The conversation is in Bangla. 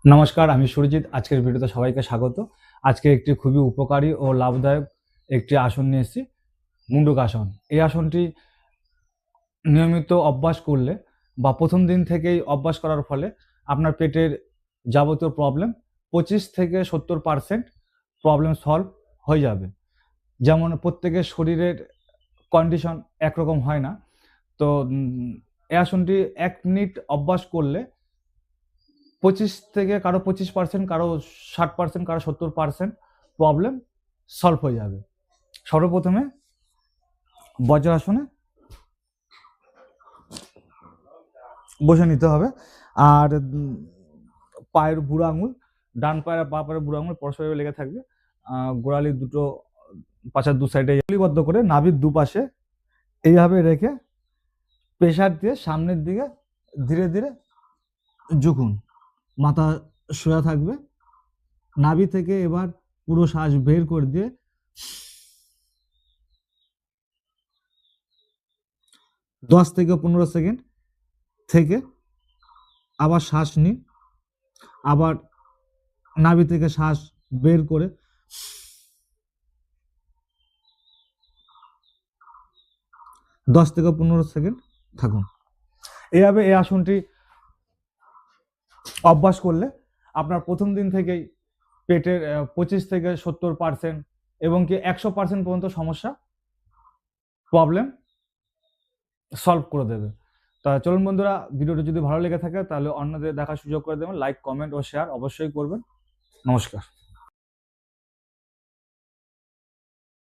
নমস্কার, আমি সুরজিৎ। আজকের ভিডিওতে সবাইকে স্বাগত। আজকে একটি খুবই উপকারী ও লাভদায়ক একটি আসন নিয়ে এসেছি, মুন্ডুক আসন। এই আসনটি নিয়মিত অভ্যাস করলে বা প্রথম দিন থেকেই অভ্যাস করার ফলে আপনার পেটের যাবতীয় প্রবলেম 25 থেকে 70% প্রবলেম সলভ হয়ে যাবে। যেমন প্রত্যেকের শরীরের কন্ডিশন একরকম হয় না, তো এই আসনটি 1 মিনিট অভ্যাস করলে 25 থেকে কারো 25%, কারো 60%, কারো 70% প্রবলেম সলভ হয়ে যাবে। সর্বপ্রথমে বজ্রাসনে বসে নিতে হবে। আর পায়ের বুড়ো আঙুল, ডান পায়ের আর বাঁ পায়ের বুড়ো আঙুল পরস্পর লেগে থাকবে। গোড়ালি দুটো পাছার দু সাইডে গুলিবদ্ধ করে নাভির দুপাশে এইভাবে রেখে প্রেসার দিয়ে সামনের দিকে ধীরে ধীরে ঝুঁকুন। মাথা সোজা থাকবে। নাভি থেকে এবার পুরো শ্বাস বের করে দিয়ে 10 থেকে 15 সেকেন্ড থেকে আবার শ্বাস নিন। আবার নাভি থেকে শ্বাস বের করে 10 থেকে 15 সেকেন্ড থাকুন। এইভাবে এই আসনটি অভ্যাস করলে আপনার প্রথম দিন থেকেই পেটের 25 থেকে 70% এবং কি 100% পর্যন্ত সমস্যা প্রবলেম সলভ করে দেবে। তা চলুন বন্ধুরা, ভিডিওটি যদি ভালো লেগে থাকে তাহলে অন্যদের দেখার সুযোগ করে দেবেন। লাইক, কমেন্ট ও শেয়ার অবশ্যই করবেন। নমস্কার।